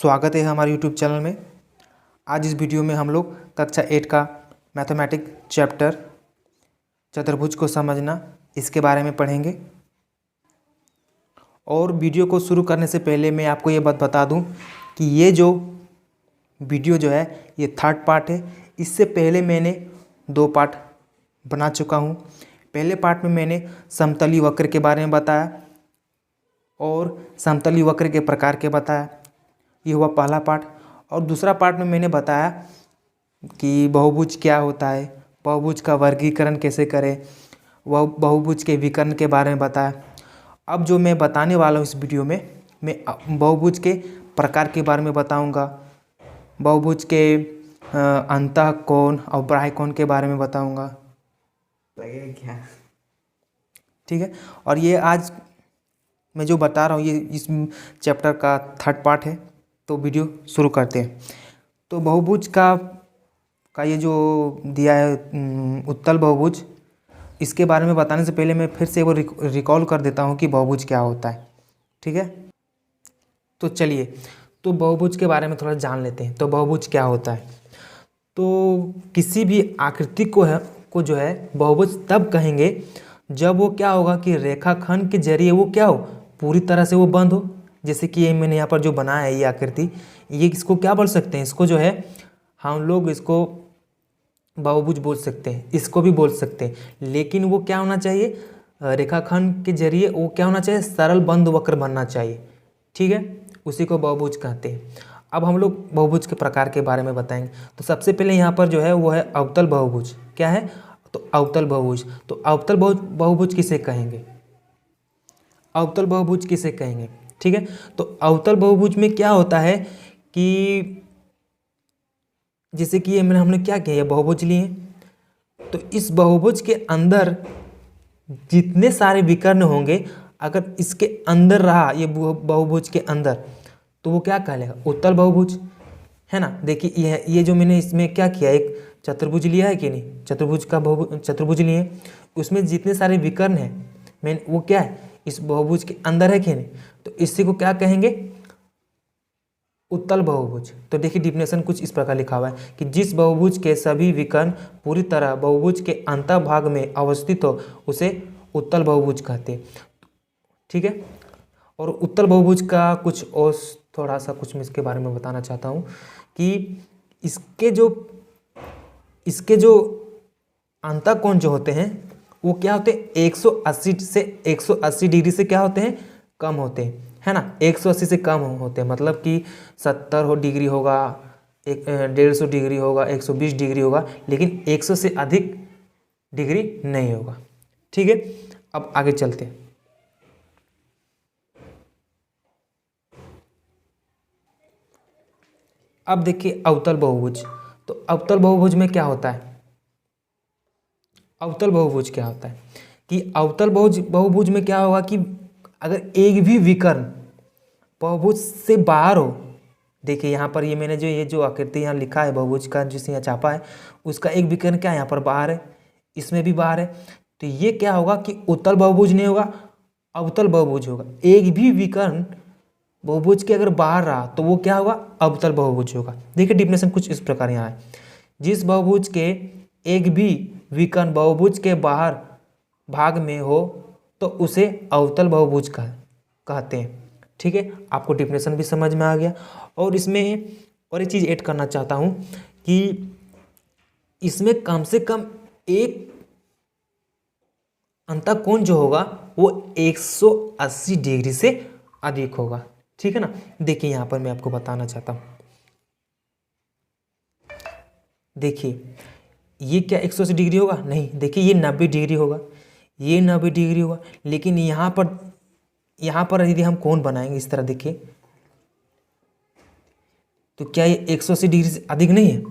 स्वागत है हमारे YouTube चैनल में। आज इस वीडियो में हम लोग कक्षा 8 का मैथमेटिक्स चैप्टर चतुर्भुज को समझना इसके बारे में पढ़ेंगे। और वीडियो को शुरू करने से पहले मैं आपको ये बात बता दूं कि ये जो वीडियो जो है ये थर्ड पार्ट है। इससे पहले मैंने 2 पार्ट बना चुका हूँ। पहले पार्ट में मैंने समतली वक्र के बारे में बताया और समतली वक्र के प्रकार के बताया, ये हुआ पहला पार्ट। और दूसरा पार्ट में मैंने बताया कि बहुभुज क्या होता है, बहुभुज का वर्गीकरण कैसे करें, वह बहुभुज के विकर्ण के बारे में बताया। अब जो मैं बताने वाला हूँ इस वीडियो में, मैं बहुभुज के प्रकार के बारे में बताऊँगा, बहुभुज के अंतःकोण और बाह्य कोण के बारे में बताऊँगा। क्या ठीक है। और ये आज मैं जो बता रहा हूँ ये इस चैप्टर का थर्ड पार्ट है। तो वीडियो शुरू करते हैं। तो बहुभुज का ये जो दिया है उत्तल बहुभुज, इसके बारे में बताने से पहले मैं फिर से वो रिकॉल कर देता हूँ कि बहुभुज क्या होता है। ठीक है, तो चलिए तो बहुभुज के बारे में थोड़ा जान लेते हैं। तो बहुभुज क्या होता है? तो किसी भी आकृति को जो है बहुभुज तब कहेंगे जब वो क्या होगा कि रेखाखंड के जरिए वो क्या हो, पूरी तरह से वो बंद हो। जैसे कि ये मैंने यहाँ पर जो बनाया है ये आकृति, ये इसको क्या बोल सकते हैं? इसको जो है हम लोग इसको बहुभुज बोल सकते हैं, इसको भी बोल सकते हैं। लेकिन वो क्या होना चाहिए, रेखाखंड के जरिए वो क्या होना चाहिए, सरल बंद वक्र बनना चाहिए। ठीक है, उसी को बहुभुज कहते हैं। अब हम लोग बहुभुज के प्रकार के बारे में बताएंगे। तो सबसे पहले यहाँ पर जो है वो है अवतल बहुभुज। क्या है? तो अवतल बहुभुज। तो अवतल बहुभुज किसे कहेंगे? अवतल बहुभुज किसे कहेंगे? ठीक है, तो अवतल बहुभुज में क्या होता है कि जैसे कि ये हमने क्या किया, बहुभुज लिए, तो इस बहुभुज के अंदर जितने सारे विकर्ण होंगे, अगर इसके अंदर रहा ये बहुभुज के अंदर, तो वो क्या कहलाएगा? उत्तल बहुभुज, है ना। देखिए ये जो मैंने इसमें क्या किया, एक चतुर्भुज लिया है कि नहीं, चतुर्भुज लिए, उसमें जितने सारे विकर्ण हैं वो क्या है, इस बहुभुज के अंदर है कि नहीं, तो इसी को क्या कहेंगे? उत्तल बहुभुज। तो देखिए डिफिनेशन कुछ इस प्रकार लिखा हुआ है कि जिस बहुभुज के सभी विकर्ण पूरी तरह बहुभुज के अंतःभाग में अवस्थित हो उसे उत्तल बहुभुज कहते हैं। ठीक है, और उत्तल बहुभुज का कुछ और थोड़ा सा कुछ मैं इसके बारे में बताना चाहता हूँ कि इसके जो अंतःकोण जो होते हैं वो क्या होते हैं, 180 से 180 डिग्री से क्या होते हैं, कम होते हैं, है ना। 180 से कम होते हैं, मतलब कि 70 डिग्री होगा, 150 डिग्री होगा, 120 डिग्री होगा, लेकिन 100 से अधिक डिग्री नहीं होगा। ठीक है, अब आगे चलते हैं। अब देखिए अवतल बहुभुज। तो अवतल बहुभुज में क्या होता है? अवतल बहुभुज क्या होता है कि अवतल बहुभुज में क्या होगा कि अगर एक भी विकर्ण बहुभुज से बाहर हो, देखिए यहाँ पर मैंने ये जो आकृति यहाँ लिखा है बहुभुज का, जिसे यहाँ छापा है, उसका एक विकर्ण क्या यहाँ पर बाहर है, इसमें भी बाहर है, तो ये क्या होगा कि उत्तल बहुभुज नहीं होगा, अवतल बहुभुज होगा। एक भी विकर्ण बहुभुज के अगर बाहर रहा तो वो क्या होगा, अवतल बहुभुज होगा। देखिए डिफिनेशन कुछ इस प्रकार यहाँ है, जिस बहुभुज के एक भी विकर्ण बहुभुज के बाहर भाग में हो तो उसे अवतल बहुभुज कहते हैं। ठीक है, आपको डिफिनेशन भी समझ में आ गया। और इसमें और एक चीज़ ऐड करना चाहता हूँ कि इसमें कम से कम एक अंतःकोण जो होगा वो 180 डिग्री से अधिक होगा। ठीक है ना। देखिए यहाँ पर मैं आपको बताना चाहता हूँ, देखिए ये क्या 180 डिग्री होगा? नहीं, देखिए ये 90 डिग्री होगा, ये 90 डिग्री होगा। लेकिन यहाँ पर यदि हम कोण बनाएंगे इस तरह, देखिए तो क्या ये 180 डिग्री से अधिक नहीं है?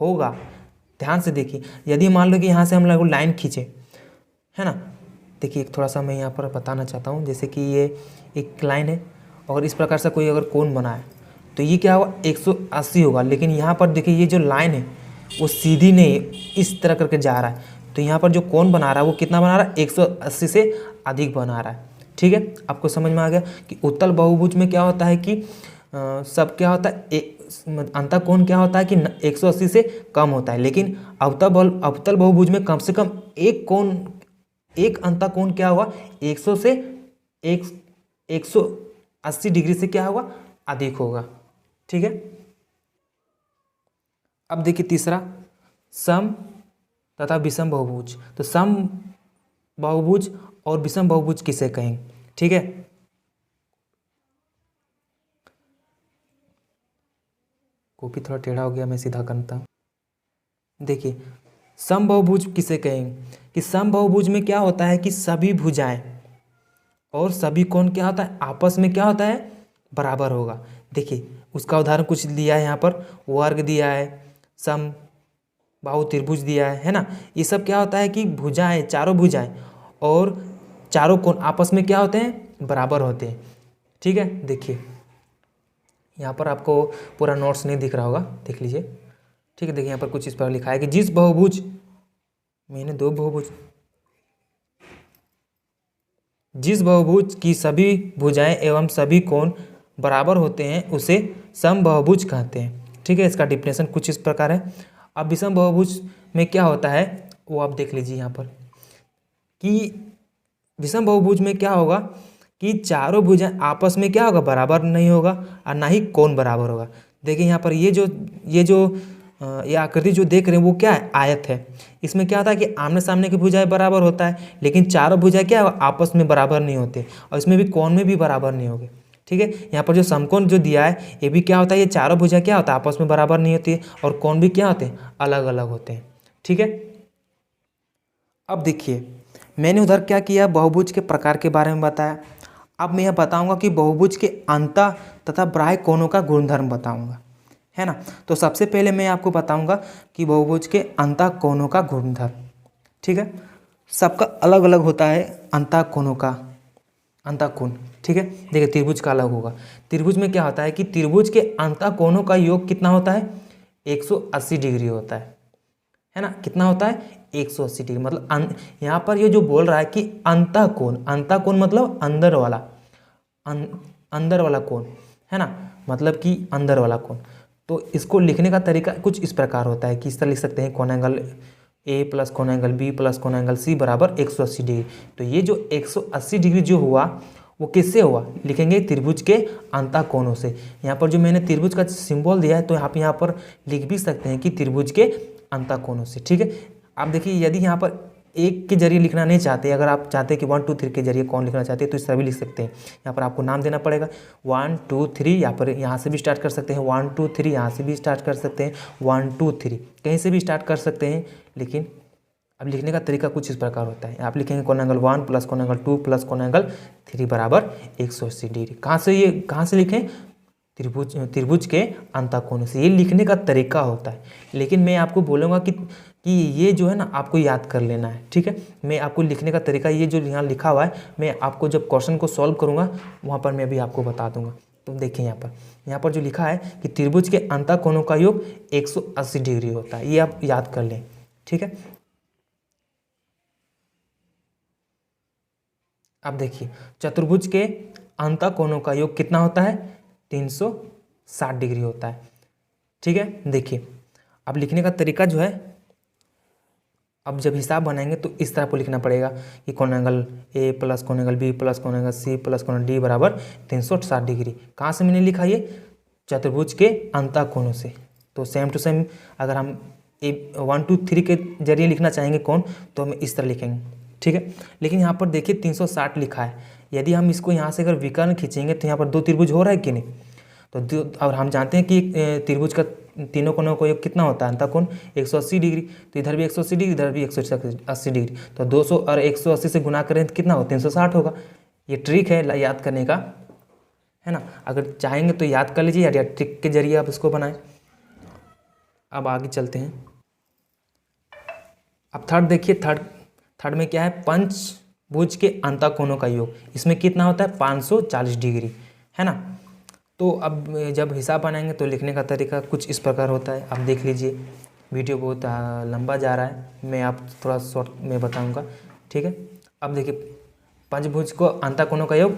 होगा। ध्यान से देखिए, यदि मान लो कि यहाँ से हम लोग लाइन खींचे, है ना। देखिए थोड़ा सा मैं यहाँ पर बताना चाहता हूँ, जैसे कि ये एक लाइन है और इस प्रकार से कोई अगर कोण बनाए तो ये क्या होगा, 180 होगा। लेकिन यहाँ पर देखिए ये जो लाइन है वो सीधी नहीं, इस तरह करके जा रहा है, तो यहाँ पर जो कोण बना रहा है वो कितना बना रहा है, 180 से अधिक बना रहा है। ठीक है, आपको समझ में आ गया कि उत्तल बहुभुज में क्या होता है कि सब क्या होता है, अंतःकोण क्या होता है कि 180 से कम होता है, लेकिन अवतल बहुभुज में कम से कम एक अंतःकोण क्या होगा, 100 से 180 डिग्री से क्या होगा, अधिक होगा। ठीक है। अब देखिए तीसरा, सम तथा विषम बहुभुज। तो सम बहुभुज और विषम बहुभुज किसे कहेंगे? ठीक है। कॉपी थोड़ा टेढ़ा हो गया, मैं सीधा करता हूँ। देखिए समबाहुभुज किसे कहेंगे कि समबाहुभुज में क्या होता है कि सभी भुजाएं और सभी कोण क्या होता है, आपस में क्या होता है, बराबर होगा। देखिए उसका उदाहरण कुछ दिया है यहाँ पर, वर्ग दिया है, सम बाहु त्रिभुज दिया है ना। ये सब क्या होता है कि भुजाएं, चारों भुजाएं और चारों कोण आपस में क्या होते हैं, बराबर होते हैं। ठीक है। देखिए यहाँ पर आपको पूरा नोट्स नहीं दिख रहा होगा, देख लीजिए। ठीक है। देखिए यहाँ पर कुछ इस पर लिखा है कि जिस बहुभुज, मैंने दो बहुभुज, जिस बहुभुज की सभी भुजाएं एवं सभी कोण बराबर होते हैं उसे समबाहुभुज कहते हैं। ठीक है। इसका डिफिनेशन कुछ इस प्रकार है। अब विषम बहुभुज में क्या होता है वो आप देख लीजिए यहाँ पर कि विषम बहुभुज में क्या होगा कि चारों भुजाएं आपस में क्या होगा, बराबर नहीं होगा और ना ही कोण बराबर होगा। देखिए यहाँ पर ये आकृति जो देख रहे हैं वो क्या है, आयत है। इसमें क्या होता है कि आमने सामने की भुजाएं बराबर होता है, लेकिन चारों भुजाएं क्या है, आपस में बराबर नहीं होते और इसमें भी कोण में भी बराबर नहीं होंगे। ठीक है। यहाँ पर जो समकोण जो दिया है ये भी क्या होता है, ये चारों भुजाएं क्या होता है, आपस में बराबर नहीं होती है और कोण भी क्या होते हैं, अलग अलग होते हैं। ठीक है। अब देखिए मैंने उधर क्या किया, बहुभुज के प्रकार के बारे में बताया। अब मैं यह बताऊंगा कि बहुभुज के अंतः तथा बाह्य कोणों का गुणधर्म बताऊंगा, है ना। तो सबसे पहले मैं आपको बताऊंगा कि बहुभुज के अंतः कोणों का गुणधर्म। ठीक है। सबका अलग अलग होता है अंतः कोणों का, अंतः कोण। ठीक है। देखिए त्रिभुज का अलग होगा। त्रिभुज में क्या होता है कि त्रिभुज के अंतः कोणों का योग कितना होता है, 180 डिग्री होता है ना। कितना होता है, 180 डिग्री। मतलब यहाँ पर ये जो बोल रहा है कि अंतः कोण मतलब अंदर वाला, अंदर वाला कोण, है ना, मतलब कि अंदर वाला कोण। तो इसको लिखने का तरीका कुछ इस प्रकार होता है कि इस तरह लिख सकते हैं, कोण एंगल ए प्लस कोण एंगल बी प्लस कोण एंगल सी बराबर 180 डिग्री। तो ये जो 180 डिग्री जो हुआ वो किससे हुआ, लिखेंगे त्रिभुज के अंतः कोणों से। यहाँ पर जो मैंने त्रिभुज का सिंबल दिया है तो आप यहाँ पर लिख भी सकते हैं कि त्रिभुज के अंतः कोणों से। ठीक है। आप देखिए यदि यहाँ पर एक के जरिए लिखना नहीं चाहते, अगर आप चाहते हैं कि 1 2 3 के जरिए कौन लिखना चाहते हैं तो इस तरह भी लिख सकते हैं। यहाँ पर आपको नाम देना पड़ेगा 1 2 3, यहाँ से भी स्टार्ट कर सकते हैं 1 2 3, यहाँ से भी स्टार्ट कर सकते हैं 1 2 3, कहीं से भी स्टार्ट कर सकते हैं। लेकिन अब लिखने का तरीका कुछ इस प्रकार होता है, आप लिखेंगे कोण एंगल 1 प्लस कोण एंगल 2 प्लस कोण एंगल 3 बराबर 180 डिग्री। कहाँ से लिखें, त्रिभुज के अंतः कोण से। ये लिखने का तरीका होता है। लेकिन मैं आपको बोलूँगा कि ये जो है ना आपको याद कर लेना है। ठीक है। मैं आपको लिखने का तरीका, ये जो यहाँ लिखा हुआ है, मैं आपको जब क्वेश्चन को सॉल्व करूँगा वहाँ पर मैं भी आपको बता दूंगा। तो देखिए यहाँ पर जो लिखा है कि त्रिभुज के अंतः कोणों का योग 180 डिग्री होता है, ये आप याद कर लें। ठीक है। अब देखिए चतुर्भुज के अंतः कोणों का योग कितना होता है, 360 डिग्री होता है। ठीक है। देखिए अब लिखने का तरीका जो है, अब जब हिसाब बनाएंगे तो इस तरह को लिखना पड़ेगा कि कोण एंगल ए प्लस कोण एंगल बी प्लस कोण एंगल सी प्लस कोण डी बराबर 360 डिग्री। कहाँ से मैंने लिखा, ये चतुर्भुज के अंतः कोणों से। तो सेम टू सेम अगर हम 1 2 3 के जरिए लिखना चाहेंगे कोण तो हम इस तरह लिखेंगे। ठीक है। लेकिन यहाँ पर देखिए 360 लिखा है, यदि हम इसको यहाँ से अगर विकर्ण खींचेंगे तो यहाँ पर 2 त्रिभुज हो रहा है कि नहीं। तो और हम जानते हैं कि त्रिभुज का तीनों कोणों को योग कितना होता है, अंतः कोण 180 डिग्री। तो इधर भी 180 डिग्री, इधर भी 180 डिग्री। तो 200 और 180 से गुना करें तो कितना हो, 360 होगा। ये ट्रिक है याद करने का, है ना। अगर चाहेंगे तो याद कर लीजिए या ट्रिक के जरिए आप इसको बनाएं। अब आगे चलते हैं। अब थर्ड देखिए, थर्ड में क्या है, पंचभुज के अंतः कोणों का योग। इसमें कितना होता है, 540 डिग्री, है ना। तो अब जब हिसाब बनाएंगे तो लिखने का तरीका कुछ इस प्रकार होता है। आप देख लीजिए, वीडियो बहुत लंबा जा रहा है, मैं आप थोड़ा शॉर्ट में बताऊंगा। ठीक है। अब देखिए पंचभुज को अंतः कोणों का योग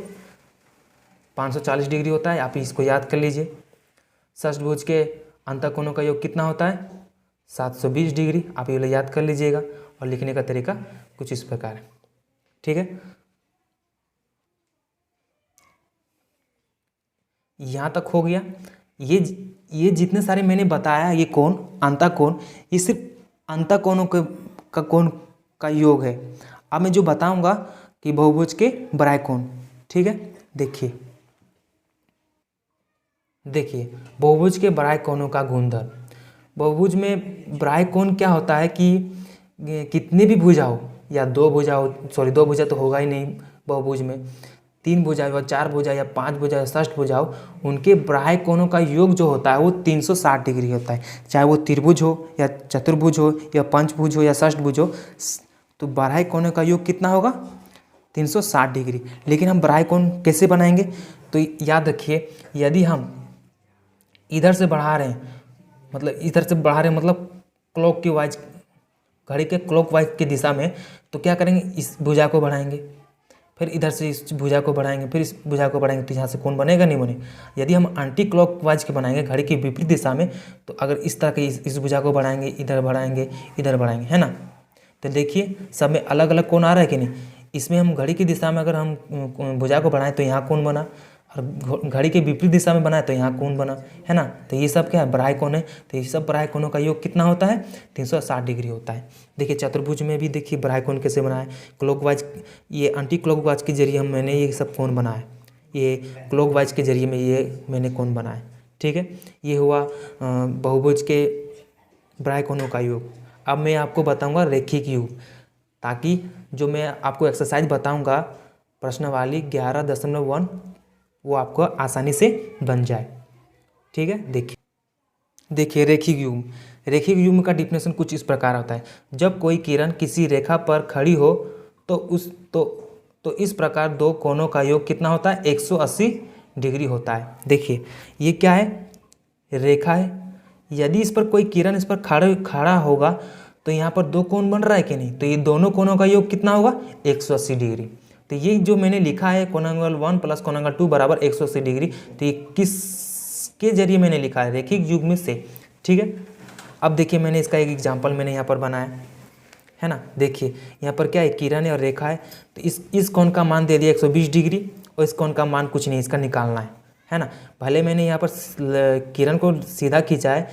540 डिग्री होता है, आप इसको याद कर लीजिए। षष्ठभुज के अंतःकोणों का योग कितना होता है? 720 डिग्री, आप ये याद कर लीजिएगा। और लिखने का तरीका कुछ इस प्रकार है, ठीक है। यहाँ तक हो गया। ये जितने सारे मैंने बताया, ये कोण, अंतःकोण, ये सिर्फ अंतःकोणों का कोण का योग है। अब मैं जो बताऊंगा कि बहुभुज के बराह कोण, ठीक है। देखिए बहुभुज के बराह कोणों का गुणधर्म। बहुभुज में बराह कोण क्या होता है कि कितने भी भुजा हो, या दो भुजा हो, सॉरी दो भुजा तो होगा ही नहीं बहुभुज में, 3 भुजा या 4 भुजा या 5 भुजा या षष्ठ भुजा हो, उनके बराह कोणों का योग जो होता है वो 360 डिग्री होता है। चाहे वो त्रिभुज हो या चतुर्भुज हो या पंचभुज हो या षष्ठभुज हो, तो बराह कोणों का योग कितना होगा? 360 डिग्री। लेकिन हम बराह कोण कैसे बनाएंगे? तो याद रखिए, यदि हम इधर से बढ़ा रहे हैं, मतलब क्लॉक की वाइज, घड़ी के क्लॉक वाइज की दिशा में, तो क्या करेंगे? इस भुजा को बढ़ाएंगे, फिर इधर से इस भुजा को बढ़ाएंगे, फिर इस भुजा को बढ़ाएंगे, तो यहाँ से कोण बनेगा नहीं बनेगा। यदि हम एंटी क्लॉक वाइज के बनाएंगे, घड़ी की विपरीत दिशा में, तो अगर इस तरह के इस भुजा को बढ़ाएंगे, इधर बढ़ाएंगे, इधर बढ़ाएंगे, है ना। तो देखिए सब में अलग अलग कोण आ रहा है कि नहीं। इसमें हम घड़ी की दिशा में अगर हम भुजा को बढ़ाएं तो यहाँ कोण बना, और घड़ी के विपरीत दिशा में बनाए तो यहाँ कोण बना, है ना। तो ये सब क्या है? बराह कोण है। तो ये सब बराह कोणों का योग कितना होता है? 360 डिग्री होता है। देखिए चतुर्भुज में भी देखिए बराह कोण कैसे बनाए, क्लॉक वाइज, ये एंटी क्लॉक वाइज के जरिए मैंने ये सब कोण बनाए, ये क्लॉक वाइज के जरिए में ये मैंने कोण बनाए, ठीक है। ये हुआ बहुभुज के बराह कोणों का योग। अब मैं आपको बताऊँगा रेखिक योग, ताकि जो मैं आपको एक्सरसाइज बताऊँगा प्रश्नावली 11.1 वो आपको आसानी से बन जाए, ठीक है। देखिए रेखिक युग्म का डिफिनेशन कुछ इस प्रकार होता है। जब कोई किरण किसी रेखा पर खड़ी हो तो इस प्रकार दो कोणों का योग कितना होता है? 180 डिग्री होता है। देखिए ये क्या है? रेखा है। यदि इस पर कोई किरण इस पर खड़ा होगा तो यहाँ पर दो कोण बन रहा है कि नहीं? तो ये दोनों कोणों का योग कितना होगा? 180 डिग्री। तो ये जो मैंने लिखा है कोणांगल 1 प्लस कोणांगल 2 बराबर 180 डिग्री, तो ये किसके जरिए मैंने लिखा है? रेखिक युग्म से, ठीक है। अब देखिए मैंने इसका एक एग्जांपल मैंने यहाँ पर बनाया है ना। देखिए यहाँ पर क्या है? किरण है और रेखा है। तो इस कोण का मान दे दिया 120 डिग्री, और इस कोण का मान कुछ नहीं, इसका निकालना है ना। भले मैंने यहाँ पर किरण को सीधा खींचा है,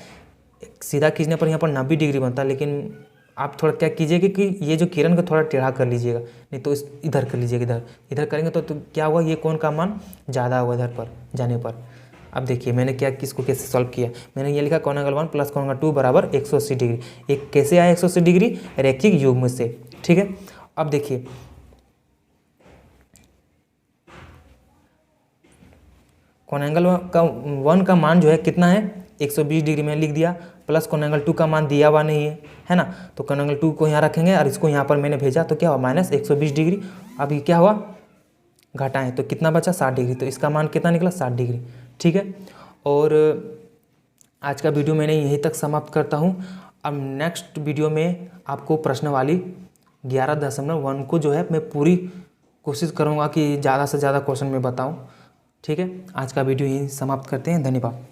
सीधा खींचने पर यहाँ पर 90 डिग्री बनता है, लेकिन आप थोड़ा क्या कीजिएगा कि ये जो किरण को थोड़ा टेढ़ा कर लीजिएगा, नहीं तो इधर कर लीजिएगा, इधर करेंगे तो क्या हुआ? ये कोण का मान ज़्यादा होगा इधर पर जाने पर। अब देखिए मैंने क्या किसको कैसे सॉल्व किया। मैंने ये लिखा कोणांगल 1 प्लस कोणांगल 2 बराबर 180 डिग्री। एक कैसे आया 180 डिग्री? रेखिक युग्म से, ठीक है। अब देखिए कोणांगल 1 का मान जो है कितना है? 120 डिग्री में लिख दिया, प्लस कोणांगल 2 का मान दिया हुआ नहीं है ना। तो कोणांगल 2 को यहाँ रखेंगे और इसको यहाँ पर मैंने भेजा, तो क्या हुआ? Minus 120 degree. अब ये क्या हुआ? घटाएं तो कितना बचा? 60 डिग्री। तो इसका मान कितना निकला? 60 डिग्री, ठीक है। और आज का वीडियो मैंने यहीं तक समाप्त करता हूँ। अब नेक्स्ट वीडियो में आपको प्रश्नावली 11.1 को जो है मैं पूरी कोशिश करूँगा कि ज़्यादा से ज़्यादा क्वेश्चन में बताऊँ, ठीक है। आज का वीडियो यहीं समाप्त करते हैं। धन्यवाद।